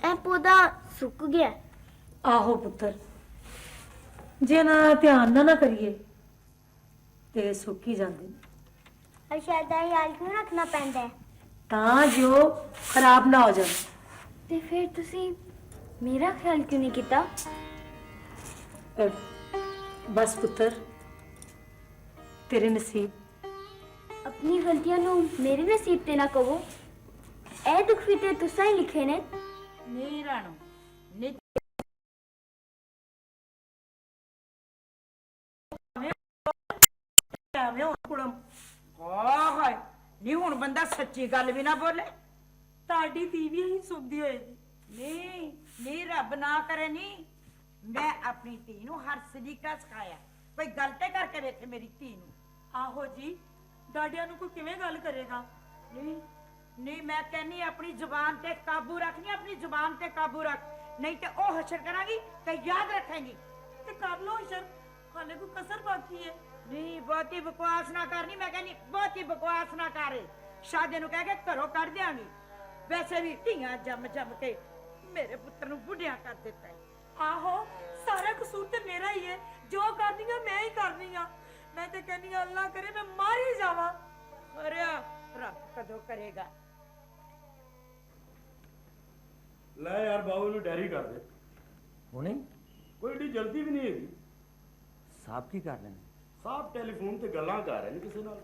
ਇਹ ਪੌਦਾ ਸੁੱਕ ਗਿਆ। ਆਹੋ ਪੁੱਤਰ, ਜੇ ਨਾ ਧਿਆਨ ਨਾ ਕਰੀਏ ਤੇ ਸੁੱਕ ਹੀ ਜਾਂਦੇ ਨੇ। ਸ਼ਾਇਦ ਦਾ ਖਿਆਲ ਕਿਉਂ ਰੱਖਣਾ ਪੈਂਦਾ ਹੈ? ਤਾਂ ਜੋ ਖਰਾਬ ਨਾ ਹੋ ਜਾਣ। ਤੇ ਫਿਰ ਤੁਸੀਂ ਮੇਰਾ ਖਿਆਲ ਕਿਉਂ ਨਹੀਂ ਕੀਤਾ? ਬਸ ਪੁੱਤਰ, ਤੇਰੇ ਨਸੀਬ। ਆਪਣੀ ਗਲਤੀਆਂ ਨੂੰ ਮੇਰੇ ਨਸੀਬ ਤੇ ਨਾ ਕਹੋ। ਇਹ ਦੁੱਖ ਵੀ ਤੇ ਤੁਸੀਂ ਹੀ ਲਿਖੇ ਨੇ। ਨਹੀਂ ਰਾਣੋ, ਨਹੀਂ ਐਵੇਂ ਹੁਣ ਕੁੜਮ ਹਾਏ ਨਹੀਂ ਹੁਣ ਬੰਦਾ ਸੱਚੀ ਗੱਲ ਵੀ ਨਾ ਬੋਲੇ। ਤੁਹਾਡੀ ਧੀ ਵੀ ਹੀ ਸੁਣਦੀ ਹੋਏਗੀ। ਨਹੀਂ ਨਹੀਂ ਰੱਬ ਨਾ ਕਰੇ। ਨਹੀਂ ਮੈਂ ਆਪਣੀ ਧੀ ਨੂੰ ਹਰ ਸਲੀਕਾ ਸਿਖਾਇਆ। ਕੋਈ ਗਲਤੇ ਕਰਕੇ ਵੇਖੇ ਮੇਰੀ ਧੀ ਨੂੰ। ਆਹੋ ਜੀ, ਡਾਡਿਆਂ ਨੂੰ ਕੋਈ ਕਿਵੇਂ ਗੱਲ ਕਰੇਗਾ? ਨਹੀਂ ਨਹੀਂ ਮੈਂ ਕਹਿੰਨੀ ਆਪਣੀ ਜ਼ੁਬਾਨ ਤੇ ਕਾਬੂ ਰੱਖਣੀ। ਆਪਣੀ ਜ਼ੁਬਾਨ ਤੇ ਕਾਬੂ ਰੱਖ, ਨਹੀਂ ਤੇ ਉਹ ਹਸ਼ਰ ਕਰਾਂਗੀ ਤੇ ਯਾਦ ਰੱਖੇਂਗੀ। ਤੇ ਕਰ ਲੋ ਇਸ਼ਰ, ਹਾਲੇ ਕੋਈ ਕਸਰ ਬਾਕੀ ਹੈ। ਨਹੀਂ ਬਹੁਤੀ ਬਕਵਾਸ ਨਾ ਕਰਨੀ। ਮੈਂ ਕਹਿੰਨੀ ਬਹੁਤੀ ਬਕਵਾਸ ਨਾ ਕਰ। ਸ਼ਾਦੇ ਨੂੰ ਕਹਿ ਕੇ ਘਰੋਂ ਕੱਢ ਦਿਆਂਗੀ। ਵੈਸੇ ਵੀ ਧੀਆਂ ਜੰਮ ਜੰਮ ਕੇ ਮੇਰੇ ਪੁੱਤਰ ਨੂੰ ਬੁੱਢਿਆ ਕਰ ਦਿੱਤਾ ਹੈ। ਆਹੋ, ਸਾਰਾ ਕਸੂਰ ਤੇ ਮੇਰਾ ਹੀ ਹੈ। ਜੋ ਕਰਨੀ ਆ ਮੈਂ ਹੀ ਕਰਨੀ ਆ। ਮੈਂ ਤੇ ਕਹਿੰਨੀ ਆ ਅੱਲਾ ਕਰੇ ਮੈਂ ਮਰ ਹੀ ਜਾਵਾਂ। ਅਰੇ ਰੱਬ ਕਦੋਂ ਕਰੇਗਾ? ਲੈ ਯਾਰ ਬਾਬੂ ਨੂੰ ਡੈਰੀ ਕਰ ਦੇ। ਹੁਣੇ ਕੋਈ ਏਡੀ ਜਲਦੀ ਵੀ ਨਹੀਂ ਹੈਗੀ। ਸਾਹਿਬ ਕੀ ਕਰ ਰਹੇ ਨੇ? ਸਾਹਿਬ ਟੈਲੀਫੋਨ ਤੇ ਗੱਲਾਂ ਕਰ ਰਹੇ ਨੇ ਕਿਸੇ ਨਾਲ।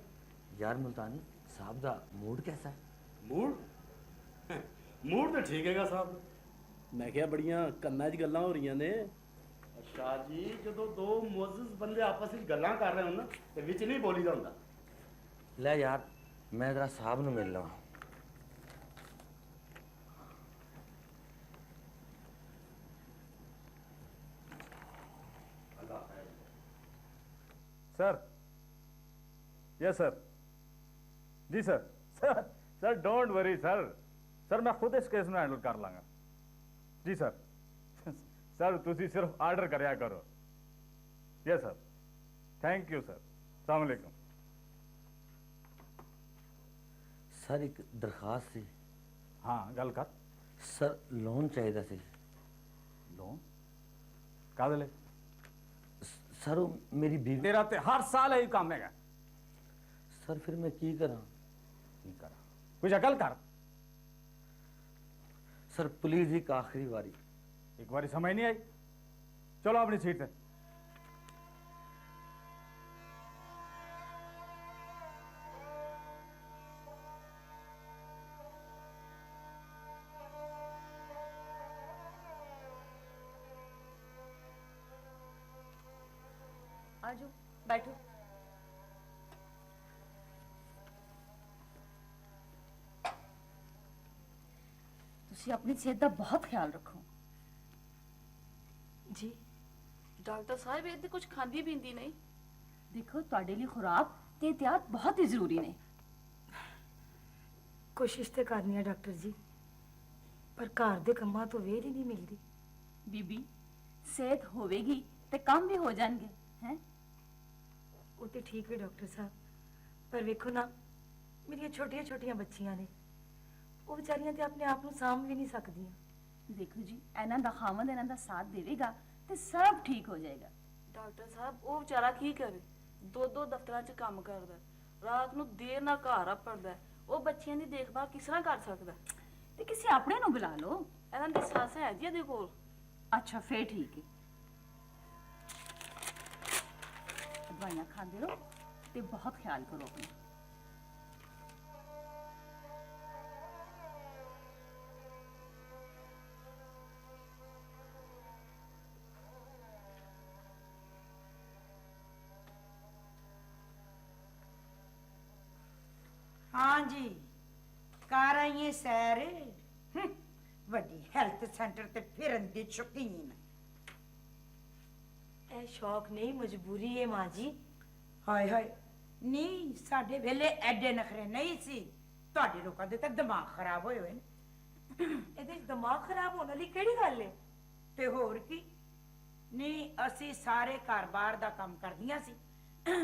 ਯਾਰ ਮੁਲਤਾਨੀ ਸਾਹਿਬ ਦਾ ਮੂਡ ਕੈਸਾ ਹੈ? ਮੂਡ ਮੂਡ ਤਾਂ ਠੀਕ ਹੈਗਾ ਸਾਹਿਬ ਦਾ। ਮੈਂ ਕਿਹਾ ਬੜੀਆਂ ਕੰਨਾਂ 'ਚ ਗੱਲਾਂ ਹੋ ਰਹੀਆਂ ਨੇ। ਅੱਛਾ ਜੀ, ਜਦੋਂ ਦੋ ਮੁਅੱਜ਼ਜ਼ ਬੰਦੇ ਆਪਸ ਵਿੱਚ ਗੱਲਾਂ ਕਰ ਰਹੇ ਹੋਣ ਨਾ ਤੇ ਵਿੱਚ ਨਹੀਂ ਬੋਲੀਦਾ ਹੁੰਦਾ। ਲੈ ਯਾਰ ਮੈਂ ਜਰਾ ਸਾਹਿਬ ਨੂੰ ਮਿਲ ਲਵਾਂ। सर, यस सर, जी sir. Sir sir don't worry sir. Sir मैं खुद इस केस में हैंडल कर लांगा जी सर। सर तुसी सिर्फ आर्डर करया करो। Yes sir, thank you sir. अस्सलाम वालेकुम। सर एक दरखास्त सी। हाँ गल कर। सर लोन चाहिए सी। लोन कादे ले? सर वो मेरी बीवी। तेरा ते हर साल यही काम है। सर फिर मैं की करा? की करा? कुछ अकल कर। सर प्लीज एक आखिरी बारी। एक बारी समझ नहीं आई? चलो अपनी सीट पे। आजो बैठो। तुसी अपनी सेहत का बहुत ख्याल रखो जी। डॉक्टर साहब ये तो कुछ खांदी पींदी नहीं। देखो तुहाडे लिए खुराक ते एहतियात बहुत ही जरूरी ने। कोशिश तो करनी है डॉक्टर जी, पर घर के कामों तो वेल ही नहीं मिलती। बीबी सेहत होवेगी ते काम भी हो जाएंगे हैं। वो तो ठीक है डॉक्टर साहब, पर वेखो ना मेरिया छोटिया छोटिया बच्चियां ने, वो बेचारियां तो अपने आप को साम भी नहीं सकदियां। देखो जी इन्हां दा खामद इन्हां दा साथ देवेगा ते सब ठीक हो जाएगा। डॉक्टर साहब वो बेचारा की करे? दो दफ्तरां च काम करदा, रात नूं देर नाल घर आपड़दा। वो बच्चियां दी देखभाल किस तरह कर सकदा? ते किसी अपने नु बुला लो। इन्हां दी सੱਸ है जी इहदे कोल। अच्छा फिर ठीक है। दवाइयां खाते रहो ते बहुत ख्याल करो अपना। हाँ जी कर आइए सैर। वड्डी हैल्थ सेंटर ते फिरन दी शौकीन। ए शौक नहीं मजबूरी है माँ जी। हाय हाय नहीं साडे वेले एडे नखरे नहीं सी। तुहाडे लोकां दे तां दिमाग खराब होए होए ने। ਇਹਦੇ ਦਿਮਾਗ ਖਰਾਬ ਹੋਣ ਵਾਲੀ ਕਿਹੜੀ ਗੱਲ ਹੈ? ਤੇ ਹੋਰ ਕੀ ਨਹੀਂ ਅਸੀਂ ਸਾਰੇ ਘਰ-ਬਾਰ ਦਾ ਕੰਮ ਕਰਦੀਆਂ ਸੀ,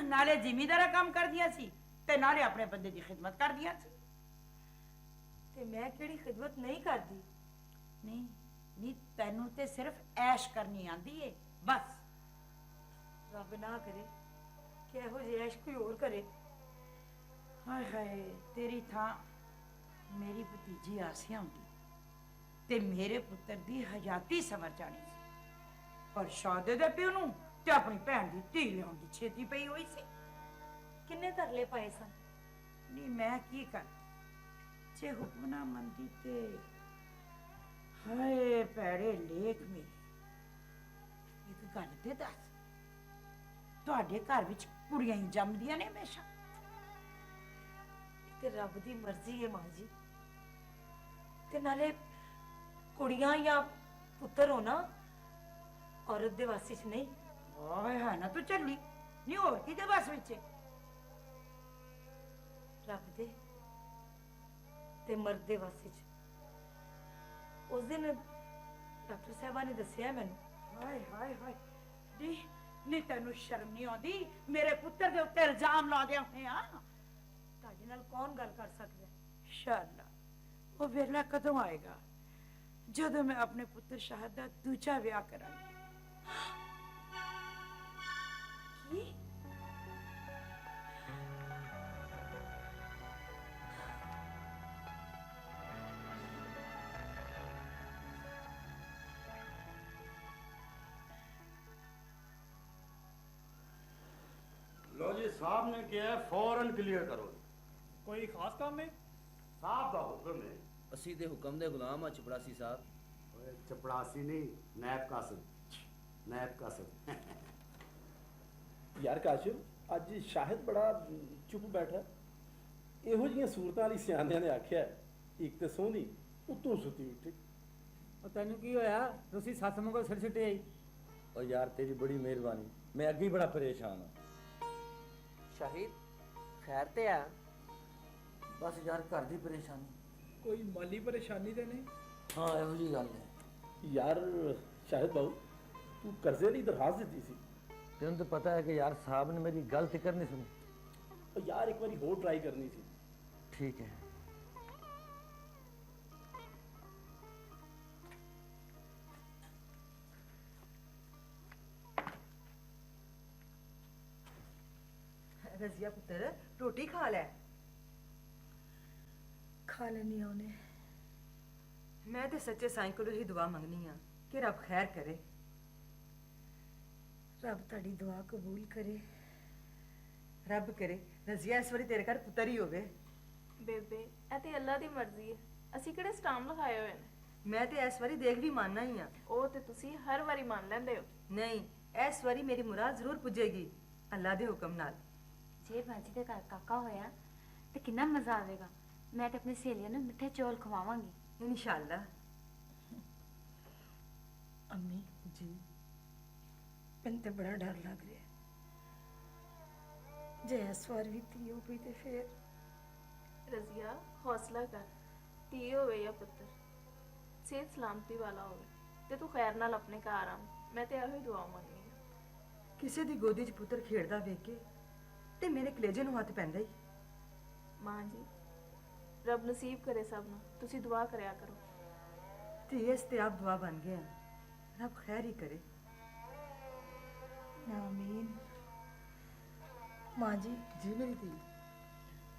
ਨਾਲੇ ਜ਼ਿਮੀਂਦਾਰਾ ਕੰਮ ਕਰਦੀਆਂ ਸੀ ਤੇ ਨਾਲੇ ਆਪਣੇ ਬੰਦੇ ਦੀ ਖਿਦਮਤ ਕਰਦੀਆਂ ਸੀ। ਤੇ ਮੈਂ ਕਿਹੜੀ ਖਿਦਮਤ ਨਹੀਂ ਕਰਦੀ? ਨਹੀਂ ਨੀ ਤੈਨੂੰ ਤੇ ਸਿਰਫ ਐਸ਼ ਕਰਨੀ ਆਂਦੀ ਏ ਬਸ। ਰੱਬ ਨਾ ਕਰੇ ਕਿ ਇਹੋ ਜਿਹੀ ਐਸ਼ ਕੋਈ ਹੋਰ ਕਰੇ। ਹਾਏ ਹਾਏ, ਤੇਰੀ ਥਾਂ ਮੇਰੀ ਭਤੀਜੀ ਆਸਿਆ ਹੁੰਦੀ ਤੇ ਮੇਰੇ ਪੁੱਤਰ ਦੀ ਹਯਾਤੀ ਸਵਰ ਜਾਣੀ ਸੀ। ਪਰ ਸ਼ਾਦੇ ਦੇ ਪਿਓ ਨੂੰ ਤੇ ਆਪਣੀ ਭੈਣ ਦੀ ਧੀ ਲਿਆਉਣ ਦੀ ਛੇਤੀ ਪਈ ਹੋਈ ਸੀ। ਕਿੰਨੇ ਤਰਲੇ ਪਾਏ ਸਨ। ਨਹੀਂ ਮੈਂ ਕੀ ਕਰ, ਜੇ ਹੁਕਮ ਨਾ ਮੰਨਦੀ ਤੇ ਹਾਏ ਪੈੜੇ ਲੇਖ ਮੇਰੇ। ਇੱਕ ਗੱਲ ਤੇ ਦੱਸ, ਤੁਹਾਡੇ ਘਰ ਵਿੱਚ ਕੁੜੀਆਂ ਹੀ ਜੰਮਦੀਆਂ ਨੇ ਹਮੇਸ਼ਾ? ਤੇ ਰੱਬ ਦੀ ਮਰਜ਼ੀ ਹੈ ਮਾਂ ਜੀ। ਤੇ ਨਾਲੇ ਕੁੜੀਆਂ ਜਾਂ ਪੁੱਤਰ ਹੋਣਾ ਔਰਤ ਦੇ ਵਾਸਤੇ ਚ ਨਹੀਂ। ਓਏ ਹੈ ਨਾ ਤੂੰ ਚੱਲੀ, ਨਹੀਂ ਹੋਰ ਕਿਹਦੇ ਬਸ ਵਿੱਚ ਏ? ਰੱਬ ਦੇ ਤੇ ਮਰਦ ਦੇ ਵਾਸਤੇ ਚ। ਉਸ ਦਿਨ ਡਾਕਟਰ ਸਾਹਿਬਾ ਨੇ ਦੱਸਿਆ ਮੈਨੂੰ। ਹਾਏ ਹਾਏ ਹਾਏ, ਨੀ ਤੈਨੂੰ ਸ਼ਰਮ ਨਹੀਂ ਆਉਂਦੀ? ਮੇਰੇ ਪੁੱਤਰ ਦੇ ਉੱਤੇ ਇਲਜ਼ਾਮ ਲਾਉਂਦੇ ਹੋਏ ਆ। ਤੁਹਾਡੇ ਨਾਲ ਕੌਣ ਗੱਲ ਕਰ ਸਕਦਾ ਹੈ? ਇਨਸ਼ਾਅੱਲਾ ਉਹ ਵੇਲਾ ਕਦੋਂ ਆਏਗਾ ਜਦੋਂ ਮੈਂ ਆਪਣੇ ਪੁੱਤਰ ਸ਼ਾਹਦ ਦਾ ਦੂਜਾ ਵਿਆਹ ਕਰਾਂਗੀ। ਕੀ? लो जी, साहब ने किया है फौरन क्लियर करो। कोई खास काम है? साहब का हुक्म है। ਅਸੀਂ ਤੇ ਹੁਕਮ ਦੇ ਗੁਲਾਮ ਆ ਚਪੜਾਸੀ ਸਾਹਿਬ। ओए, चपड़ासी नहीं, नैब कासिम, नैब कासिम। ਯਾਰ ਕਾਸ਼ਿਮ, ਅੱਜ ਸ਼ਾਹਿਦ ਬੜਾ ਚੁੱਪ ਬੈਠਾ। ਇਹੋ ਜਿਹੀਆਂ ਸੂਰਤਾਂ ਵਾਲੀ ਸਿਆਣਿਆਂ ਨੇ ਆਖਿਆ, ਇੱਕ ਤੇ ਸੋਹਣੀ ਉਤੋਂ ਸੁੱਤੀ ਉੱਠੀ। ਉਹ ਤੈਨੂੰ ਕੀ ਹੋਇਆ? ਤੁਸੀਂ ਸੱਸ ਮੰਗੋ ਸਿਰ ਸਿੱਟੇ ਆਈ। ਉਹ ਯਾਰ ਤੇਰੀ ਬੜੀ ਮਿਹਰਬਾਨੀ, ਮੈਂ ਅੱਗੇ ਹੀ ਬੜਾ ਪਰੇਸ਼ਾਨ ਹਾਂ। ਸ਼ਾਹਿਦ ਖੈਰ ਤੇ ਆ? ਬਸ ਯਾਰ ਘਰ ਦੀ ਪਰੇਸ਼ਾਨੀ। ਕੋਈ ਮਾਲੀ ਪਰੇਸ਼ਾਨੀ ਤੇ ਨਹੀਂ? ਹਾਂ ਇਹੋ ਜੀ ਗੱਲ ਹੈ। ਯਾਰ ਸ਼ਾਹਿਦ ਬਾਬੂ, ਤੂੰ ਕਰਜ਼ੇ ਲਈ ਦਰਖਾਸਤ ਦਿੱਤੀ ਸੀ। ਤੈਨੂੰ ਤਾਂ ਪਤਾ ਹੈ ਕਿ ਯਾਰ ਸਾਹਿਬ ਨੇ ਮੇਰੀ ਗੱਲ ਤੇ ਕਰਨੀ ਸੁਣੀ। ਉਹ ਯਾਰ ਇੱਕ ਵਾਰੀ ਹੋਰ ਟਰਾਈ ਕਰਨੀ ਸੀ। ਠੀਕ ਹੈ। रजिया पुत्र रोटी खा ले। खा लेनी ਉਹਨੇ। ਮੈਂ ਤੇ ਸੱਚੇ ਸਾਈਂ ਕੋਲੋਂ ਹੀ ਦੁਆ ਮੰਗਨੀ ਆ ਕਿ ਰੱਬ ਖੈਰ ਕਰੇ। ਰੱਬ ਤੁਹਾਡੀ ਦੁਆ ਕਬੂਲ ਕਰੇ। ਰੱਬ ਕਰੇ ਰਜ਼ੀਆ ਇਸ ਵਾਰੀ ਤੇਰੇ ਘਰ ਪੁੱਤਰ ਹੀ ਹੋਵੇ। ਬੇਬੇ ਇਹ ਤੇ ਅੱਲਾ ਦੀ ਮਰਜ਼ੀ ਹੈ, ਅਸੀਂ ਕਿਹੜੇ ਸਟਾਮ ਲਗਾਏ ਹੋਏ ਨੇ। ਮੈਂ ਤੇ ਇਸ ਵਾਰੀ ਦੇਖ ਵੀ ਮੰਨਣਾ ਹੀ ਆ। ਉਹ ਤੇ ਤੁਸੀਂ ਹਰ ਵਾਰੀ ਮੰਨ ਲੈਂਦੇ ਹੋ। ਨਹੀਂ, ਇਸ ਵਾਰੀ ਮੇਰੀ ਮੁਰਾਦ ਜ਼ਰੂਰ ਪੁੱਜੇਗੀ ਅੱਲਾ ਦੇ ਹੁਕਮ ਨਾਲ। ਜੇ ਬਾਜੀ ਦੇ ਘਰ ਕਾਕਾ ਹੋਇਆ ਤੇ ਕਿੰਨਾ ਮਜ਼ਾ ਆਵੇਗਾ। ਮੈਂ ਤੇ ਆਪਣੀ ਸਹੇਲੀਆਂ ਨੂੰ ਮਿੱਠੇ ਚੌਲ ਖਵਾਵਾਂਗੀ। इंशाल्लाह। अम्मी जी, मैंने तो बड़ा डर लग रहा है। जे इस बार भी धी हो गई तो फिर। रजिया हौसला कर, धी होवे या पुत्र, सेहत सलामती वाला होवे ते तू खैर नाल अपने घर आ। मैं ते ਇਹੋ ਹੀ ਦੁਆ ਮੰਗਨੀ ਆ। ਕਿਸੇ ਦੀ ਗੋਦੀ 'ਚ ਪੁੱਤਰ ਖੇਡਦਾ ਵੇਖ ਕੇ ਤੇ ਮੇਰੇ ਕਲੇਜੇ ਨੂੰ ਹੱਥ ਪੈਂਦਾ ਹੀ। ਮਾਂ ਜੀ ਰੱਬ ਨਸੀਬ ਕਰੇ ਸਭ ਨੂੰ, ਤੁਸੀਂ ਦੁਆ ਕਰਿਆ ਕਰੋ। ਤੇ ਇਸ ਤੇ ਆਪ ਦੁਆ ਬਣ ਗਏ हैं। रब खैर ही करे। आमीन। माँ जी जी मेरी धी,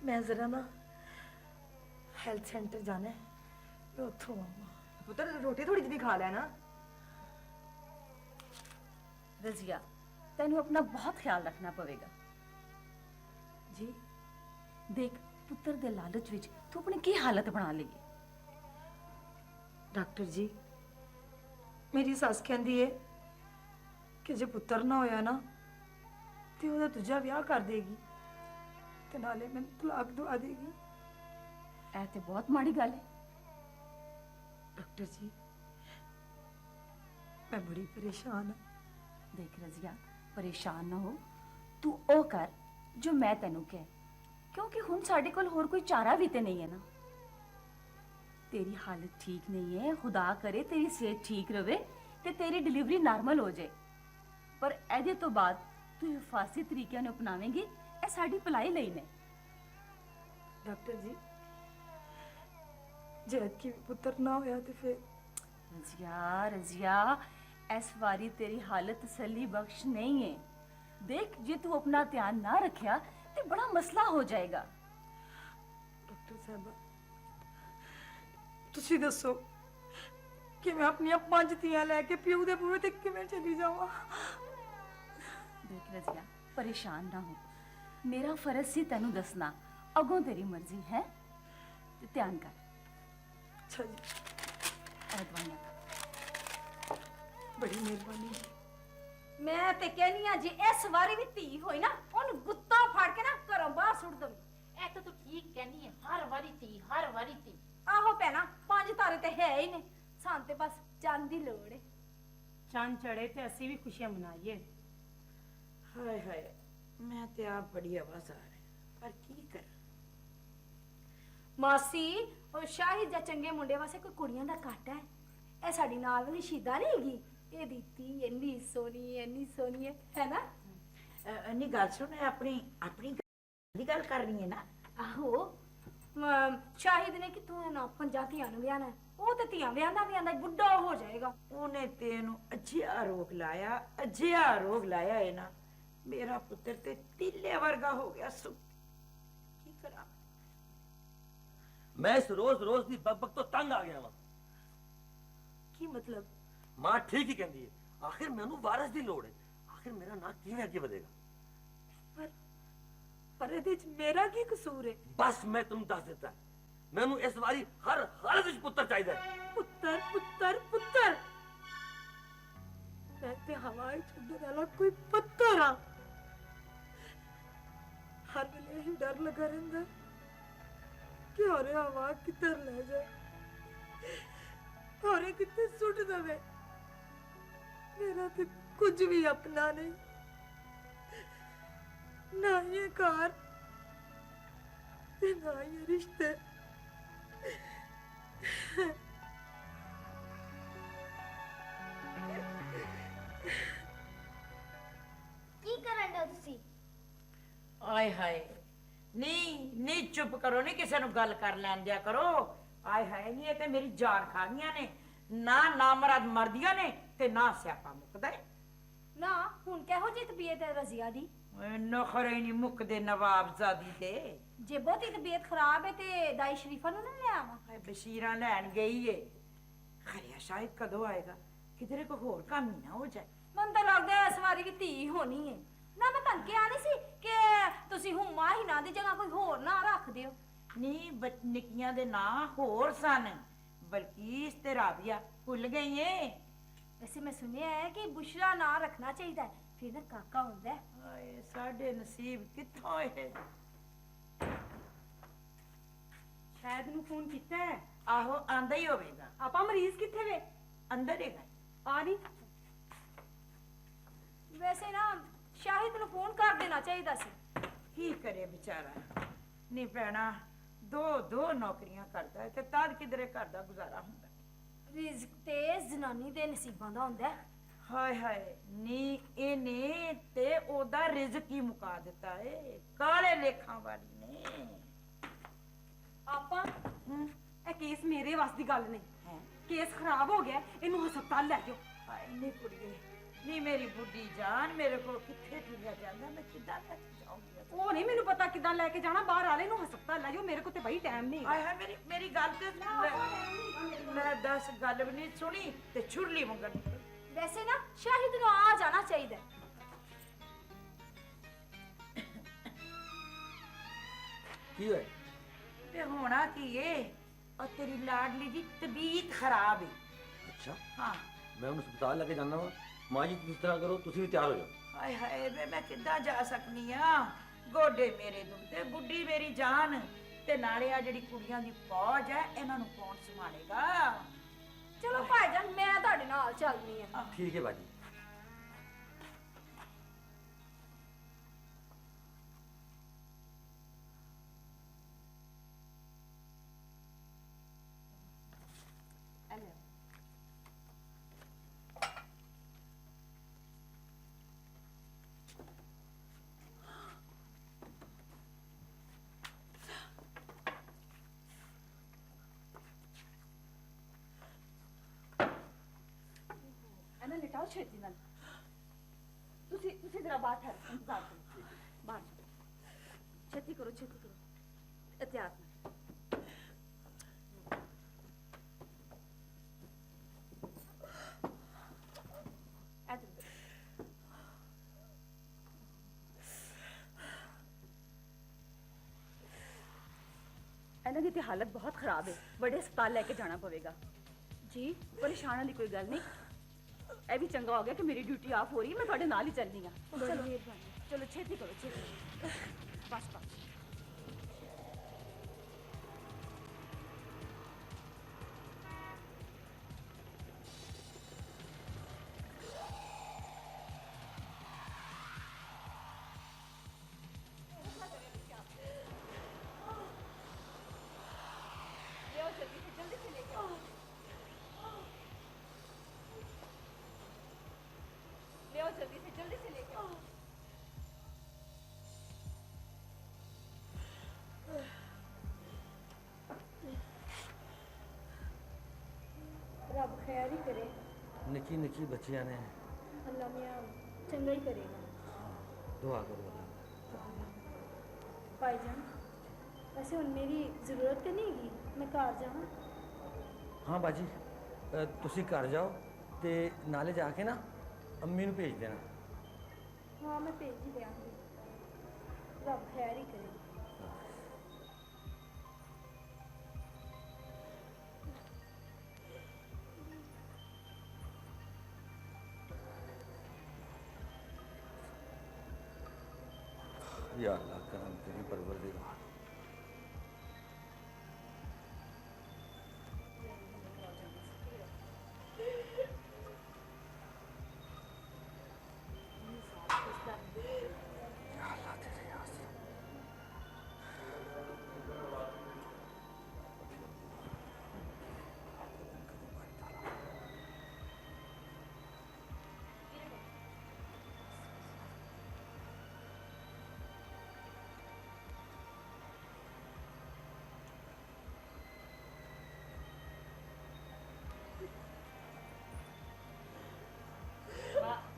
मैं जरा ना हेल्थ सेंटर जाना है, मैं उठो आऊँ। पुत्र रोटी थोड़ी जल्दी खा लेना। रजिया तेन अपना बहुत ख्याल रखना पवेगा। जी देख पुत्र दे लालच विच तू अपनी की हालत बना ली। डॉक्टर जी मेरी सस कहती है कि जे पुत्र ना होया ना तो ਉਹਦਾ ਦੂਜਾ ਵਿਆਹ ਕਰ ਦੇਗੀ ਤੇ ਨਾਲੇ ਮੈਨੂੰ ਤਲਾਕ ਦਵਾ ਦੇਗੀ। ਇਹ ਤੇ ਬਹੁਤ ਮਾੜੀ ਗੱਲ ਹੈ। डॉक्टर जी मैं बड़ी परेशान हाँ। देख रजिया परेशान ना हो, तू ओ कर जो मैं तेनू कह, क्योंकि हुण साडे कोल होर कोई चारा भी ते नहीं है ना। तेरी हालत ठीक नहीं है, खुदा करे तेरी सेहत ठीक रवे ते तेरी डिलीवरी नॉर्मल हो जाए, पर एदे तो बाद तू हिफाजती तरीके ने अपनावेंगी, ए साडी भलाई लई ने। डॉक्टर जी जे की पुत्र ना होया तो फिर रजिया रजिया, इस बारी तेरी हालत तसल्ली बख्श नहीं है। देख, जे तू अपना ध्यान ना रखिया तो बड़ा मसला हो जाएगा। ਡਾਕਟਰ ਸਾਹਿਬਾ ਤੁਸੀਂ ਦੱਸੋ ਕਿ ਮੈਂ ਆਪਣੀਆਂ 5 ਧੀਆਂ ਲੈ ਕੇ ਪਿਓ ਦੇ ਬੂਹੇ ਤੇ ਕਿਵੇਂ ਚਲੀ ਜਾਵਾਂ। देख रजिया, परेशान ना हो, मेरा फर्ज सी तेनू दसना, अगों तेरी मर्जी है। ते ध्यान कर। ਅੱਛਾ ਜੀ, और दवाइयां खा। ਬੜੀ ਮਿਹਰਬਾਨੀ ਜੀ। ਮੈਂ ਤੇ ਕਹਿਨੀ ਆ, ਜੇ ਇਸ ਵਾਰੀ ਵੀ ਧੀ ਹੋਈ ਨਾ, ਉਹਨੂੰ ਗੁੱਤਾ ਫੜ ਕੇ ਨਾ ਘਰੋਂ ਬਾਹਰ ਸੁੱਟ ਦਵੀਂ। ਇਹ ਤਾਂ ਤੂੰ ਠੀਕ ਕਹਿੰਦੀ ਹੈ, ਹਰ ਵਾਰੀ ਧੀ, ਹਰ ਵਾਰੀ ਧੀ। ਆਹੋ ਭੈਣਾ, 5 ਤਾਰੇ ਤੇ ਹੈ ਹੀ ਨੇ, ਸਾਨੂੰ ਤੇ ਬਸ ਚੰਨ ਦੀ ਲੋੜ ਏ। ਚੰਨ ਚੜੇ ਤੇ ਅਸੀਂ ਵੀ ਖੁਸ਼ੀਆਂ ਮਨਾਈਏ। ਹਾਏ ਹਾਏ, ਮੈਂ ਤੇ ਆਪ ਬੜੀ ਆਵਾਜ਼ਾਰ ਹੈ, ਪਰ ਕੀ ਕਰਾਂ। ਮਾਸੀ, ਉਹ ਸ਼ਾਹਿਦ ਜਾਂ ਚੰਗੇ ਮੁੰਡੇ ਵਾਸਤੇ ਕੋਈ ਕੁੜੀਆਂ ਦਾ ਘੱਟ ਹੈ। ਇਹ ਸਾਡੀ ਨਾਲ ਵਾਲੀ ਸ਼ੀਦਾ ਨਹੀਂ ਹੈਗੀ, ਇਹਦੀ ਧੀ ਇੰਨੀ ਸੋਹਣੀ ਹੈ ਨਾ। ਨਹੀਂ ਗੱਲ ਸੁਣ, ਆਪਣੀ ਆਪਣੀ ਦੀ ਗੱਲ ਕਰ ਰਹੀ ਹੈ ਨਾ। ਆਹੋ, ਸ਼ਾਹਿਦ ਨੇ ਕਿਥੋਂ ਨਾ 5 ਧੀਆਂ ਨੂੰ ਵਿਆਹਣਾ, ਉਹ ਤੇ ਧੀਆਂ ਵਿਆਹਦਾ ਬੁੱਢਾ ਹੋ ਜਾਏਗਾ। ਉਹਨੇ ਤੈਨੂੰ ਅਜਿਹਾ ਰੋਗ ਲਾਇਆ ਹੈ ਨਾ, ਮੇਰਾ ਪੁੱਤਰ ਤੇ ਟਿੱਲੇ ਵਰਗਾ ਹੋ ਗਿਆ ਸੁ। ਕੀ ਕਰਾਂ। मैं इस रोज रोज की बकबक तो तंग आ गया वा। ਕੀ ਮਤਲਬ? मां ठीक ही कहती है, आखिर मैनू वारस की लोड़ है, आखिर मेरा नाम किवें अगे बढ़ेगा। ਪਰ ਇਹਦੇ ਚ ਮੇਰਾ ਕੀ ਕਸੂਰ ਹੈ? बस मैं तुम दस दिता, मैनू इस बारी हर हालत विच पुत्र चाहिए। ਪੁੱਤਰ ਪੁੱਤਰ ਪੁੱਤਰ, ਮੈਂ ਤੇ ਹਵਾਈ ਛੱਡਣ ਵਾਲਾ ਕੋਈ ਪੱਤਰ ਆ। ਹਰ ਵੇਲੇ ਹੀ ਡਰ ਲੱਗਾ ਰਹਿੰਦਾ ਕਿ ਹੋਰੇ ਹਵਾ ਕਿੱਧਰ ਲੈ ਜਾਏ, ਹੋਰੇ ਕਿੱਥੇ ਸੁੱਟ ਦਵੇ। ਮੇਰਾ ਤੇ ਕੁਝ ਵੀ ਆਪਣਾ ਨਹੀਂ, ਨਾ ਇਹ ਘਰ ਤੇ ਨਾ ਇਹ ਰਿਸ਼ਤੇ। ਕੀ ਕਰਨ ਦੇ ਤੁਸੀਂ? ਆਏ ਹਾਏ, ਨਹੀਂ ਚੁੱਪ ਕਰੋ, ਨਹੀਂ ਕਿਸੇ ਨੂੰ ਗੱਲ ਕਰ ਲੈਣ ਦਿਆ ਕਰੋ। ਆਏ ਹਾਏ, ਨਹੀਂ ਇਹ ਤੇ ਮੇਰੀ ਜਾਨ ਖਾ ਗਈਆਂ ਨੇ। ਨਾ ਮਰਦ ਮਰਦੀਆਂ ਨੇ ਤੇ ਨਾ ਸਿਆਪਾ ਮੁੱਕਦਾ ਹੈ। ਨਾ ਹੁਣ ਕਿਹੋ ਜਿਹੀ ਤਬੀਅਤ ਹੈ ਰਜ਼ੀਆ ਦੀ? ਨਖਰੇ ਨਹੀਂ ਮੁੱਕਦੇ ਨਵਾਬਜ਼ਾਦੀ ਦੇ। ਜੇ ਬਹੁਤੀ ਤਬੀਅਤ ਖਰਾਬ ਹੈ ਤੇ ਦਾਈ ਸ਼ਰੀਫਾ ਨੂੰ ਨਾ ਲੈ ਆਵਾਂ? ਹਾਏ, ਬਸ਼ੀਰਾਂ ਲੈਣ ਗਈ ਏ। ਖਰਿਆ ਸ਼ਾਇਦ ਕਦੋਂ ਆਏਗਾ, ਕਿਧਰੇ ਕੋ ਹੋਰ ਕੰਮ ਹੀ ਨਾ ਹੋ ਜਾਏ। ਮੈਨੂੰ ਤਾਂ ਲੱਗਦਾ ਇਸ ਵਾਰੀ ਵੀ ਧੀ ਹੋਣੀ ਹੈ ਨਾ। ਮੈਂ ਤੁਹਾਨੂੰ ਕਿਹਾ ਨਹੀਂ ਸੀ ਕਿ ਤੁਸੀਂ ਹੁਮਾ ਹੀ ਨਾ ਦੀ ਜਗ੍ਹਾ ਕੋਈ ਹੋਰ ਨਾਂ ਰੱਖ ਦਿਓ। ਨਹੀਂ, ਨਿੱਕੀਆਂ ਦੇ ਨਾਂ ਹੋਰ ਸਨ, ਬਲਕਿ ਤੇ ਰਾਬੀਆ ਭੁੱਲ ਗਈ ਏ। ਵੈਸੇ ਮੈਂ ਸੁਣਿਆ ਹੈ ਕਿ ਬੁਸ਼ਰਾ ਨਾਂ ਰੱਖਣਾ ਚਾਹੀਦਾ ਹੈ, ਫਿਰ ਨਾ ਕਾਕਾ ਹੁੰਦਾ ਹੈ। ਹਾਏ, ਸਾਡੇ ਨਸੀਬ ਕਿੱਥੋਂ ਇਹ। ਸ਼ਾਇਦ ਨੂੰ ਫੋਨ ਕੀਤਾ ਹੈ। ਆਹੋ, ਆਂਦਾ ਹੀ ਹੋਵੇਗਾ। ਆਪਾਂ ਮਰੀਜ਼ ਕਿੱਥੇ ਵੇ? ਅੰਦਰ ਹੈਗਾ। ਆ ਨਹੀਂ। ਵੈਸੇ ਨਾ ਸ਼ਾਹਿਦ ਨੂੰ ਫੋਨ ਕਰ ਦੇਣਾ ਚਾਹੀਦਾ ਸੀ। ਕੀ ਕਰੇ ਵਿਚਾਰਾ। ਨਹੀਂ ਭੈਣਾ, ਦੋ ਨੌਕਰੀਆਂ ਕਰਦਾ ਹੈ ਤੇ ਤਦ ਕਿਧਰੇ ਘਰ ਦਾ ਗੁਜ਼ਾਰਾ ਹੁੰਦਾ। ਰਿਜ਼ਕ ਤੇ ਜ਼ਨਾਨੀ ਦੇ ਨਸੀਬਾਂ ਦਾ ਹੁੰਦਾ ਹੈ। ਹਾਏ ਹਾਏ, ਨੀ ਇਹਨੇ ਤੇ ਉਹਦਾ ਰਿਜ਼ਕ ਹੀ ਮੁਕਾ ਦਿੱਤਾ ਏ, ਕਾਲੇ ਲੇਖਾਂ ਵਾਲੀ ਨੇ। ਆਪਾਂ ਇਹ ਕੇਸ ਮੇਰੇ ਵੱਸ ਦੀ ਗੱਲ ਨਹੀਂ। ਕੇਸ ਖਰਾਬ ਹੋ ਗਿਆ, ਇਹਨੂੰ ਹਸਪਤਾਲ ਲੈ ਜਾਓ। ਹਾਏ ਨੀ ਕੁੜੀਏ, ਨੀ ਮੇਰੀ ਬੁੱਢੀ ਜਾਨ, ਮੇਰੇ ਕੋਲ ਕਿੱਥੇ ਤੁਰਿਆ ਜਾਂਦਾ, ਮੈਂ ਕਿੱਦਾਂ ਲੈ ਕੇ ਜਾਊਂਗੀ। ਉਹ ਨਹੀਂ ਮੈਨੂੰ ਪਤਾ ਕਿੱਦਾਂ ਲੈ ਕੇ ਜਾਣਾ, ਬਾਹਰ ਵਾਲੇ ਨੂੰ ਹਸਪਤਾਲ ਲੈ ਜਾਓ, ਮੇਰੇ ਕੋਲ ਤੇ ਬਈ ਟਾਈਮ ਨਹੀਂ। ਹਾਏ ਹਾਏ, ਮੇਰੀ ਗੱਲ ਤੇ ਮੈਂ 10 ਗੱਲ ਵੀ ਨਹੀਂ ਸੁਣੀ ਤੇ ਛੁਰਲੀ ਮੰਗਣ। ਵੈਸੇ ਨਾ ਸ਼ਾਹਿਦ ਨੂੰ ਆ ਜਾਣਾ ਚਾਹੀਦਾ। की है? ਤੇ ਹੋਣਾ ਕੀ ਏ, और तेरी लाडली ਦੀ तबीयत खराब है। अच्छा, हाँ, मैं उन्हें अस्पताल लेके जाना वा। माँ जी किस तरह करो, तुम भी तैयार हो जाओ। ਹਾਏ ਹਾਏ ਵੇ, ਮੈਂ ਕਿੱਦਾਂ ਜਾ ਸਕਨੀ ਆ। ਗੋਡੇ ਮੇਰੇ ਦੁਖਦੇ, ਬੁੱਢੀ ਮੇਰੀ ਜਾਨ, ਤੇ ਨਾਲੇ ਆ ਜਿਹੜੀ ਕੁੜੀਆਂ ਦੀ ਫੌਜ ਹੈ, ਇਹਨਾਂ ਨੂੰ ਕੌਣ ਸੰਭਾਲੇਗਾ। ਚਲੋ ਭਾਈਜਾਨ, ਮੈਂ ਤੁਹਾਡੇ ਨਾਲ ਚੱਲਦੀ ਆ। ठीक है बाजी। आओ छेती नाल तुसी जरा बाहर ठहर इंतजार करो बाहर छेती करो एहतियात नाल ਇਹਨਾਂ ਦੀ ਤੇ ਹਾਲਤ ਬਹੁਤ ਖਰਾਬ ਹੈ ਬੜੇ ਹਸਪਤਾਲ ਲੈ ਕੇ ਜਾਣਾ ਪਵੇਗਾ ਜੀ ਪਰੇਸ਼ਾਨ ਵਾਲੀ ਕੋਈ ਗੱਲ ਨਹੀਂ ਇਹ ਵੀ ਚੰਗਾ ਹੋ ਗਿਆ ਕਿ ਮੇਰੀ ਡਿਊਟੀ ਆਫ ਹੋ ਰਹੀ ਹੈ ਮੈਂ ਤੁਹਾਡੇ ਨਾਲ ਹੀ ਚੱਲਦੀ ਹਾਂ ਚਲੋ ਮਿਹਰਬਾਨੀ ਚਲੋ ਛੇਤੀ ਕਰੋ ਛੇਤੀ ਬਸ जल्दी से लेके आओ रब खैर ही करे निकी निकी बच्चियां ने अल्लाह मियां चंगा ही करेगा दुआ करो अल्लाह भाईजान वैसे हुन मेरी जरूरत तो नहीं हैगी मैं घर जावां हाँ बाजी तुसी घर जाओ ते नाले जाके ना अम्मी नूं भेज देना हाँ मैं भेज ही देंगी रब खैर ही करे या अल्लाह करम तेरी परवरदिगार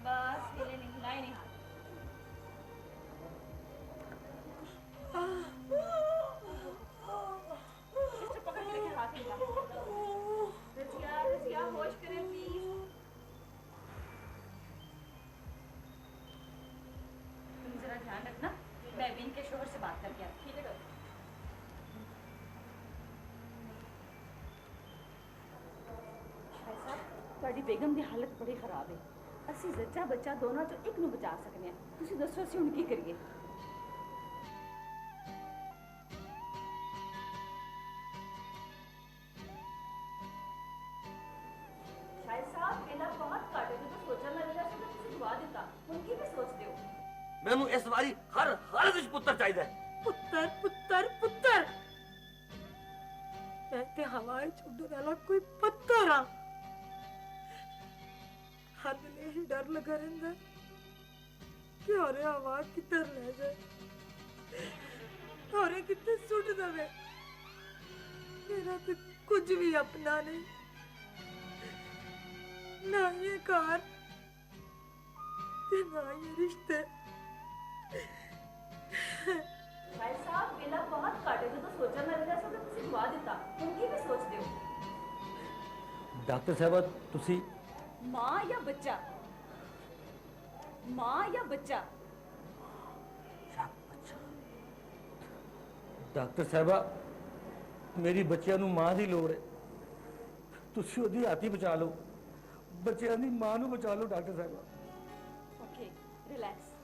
बस हिले नहीं हिलाए नहीं हाथ सिस्टर पकड़ के रखे हाथ हिला रजिया होश करें प्लीज तुम जरा ध्यान रखना मैं भी इनके शोहर से बात करके आती ठीक है भाई साहब ਤੁਹਾਡੀ ਬੇਗਮ ਦੀ ਹਾਲਤ ਬੜੀ ਖਰਾਬ ਹੈ ਅਸੀਂ ਜੱਚਾ ਬੱਚਾ ਦੋਨਾਂ ਚੋਂ ਇੱਕ ਨੂੰ ਬਚਾ ਸਕਦੇ ਹਾਂ ਤੁਸੀਂ ਦੱਸੋ ਅਸੀਂ ਹੁਣ ਕੀ ਕਰੀਏ ਸ਼ਾਇਦ ਸਾਹਿਬ ਇਹਨਾਂ ਬਹੁਤ ਘੱਟ ਹੈ ਜਦੋਂ ਸੋਚਣ ਲੱਗ ਗਿਆ ਸੀ ਤਾਂ ਤੁਸੀਂ ਦਵਾ ਦਿੱਤਾ ਹੁਣ ਕੀ ਵੀ ਸੋਚਦੇ ਹੋ ਮੈਨੂੰ ਇਸ ਵਾਰੀ ਹਰ ਹਾਲਤ ਵਿੱਚ ਪੁੱਤਰ ਚਾਹੀਦਾ ਹੈ ਪੁੱਤਰ ਪੁੱਤਰ ਪੁੱਤਰ ਮੈਂ ਤੇ ਹਵਾਏ ਚੁੱਡਣ ਵਾਲਾ ਕੋਈ ਪੱਤਰ ਆ हर वे यही डर लगा रहता कि औरे आवाज किधर ले जाए औरे कितने सुट दवे मेरा तो कुछ भी अपना नहीं ना ये कार ना ये रिश्ते भाई साहब बेला बहुत घट है ਜਦੋਂ ਸੋਚਣ ਲੱਗ ਗਿਆ ਸੀ ਤਾਂ ਤੁਸੀਂ ਦਵਾ ਦਿੱਤਾ ਹੁਣ ਕੀ ਵੀ ਸੋਚਦੇ ਹੋ डॉक्टर साहब तुसी माँ या बच्चा डॉक्टर साहबा मेरी बच्चियां नूं मां दी लोड़ है तुसी ओदी हाथी बचा लो बच्चियां दी मां नूं बचा लो डॉक्टर साहबा ओके रिलैक्स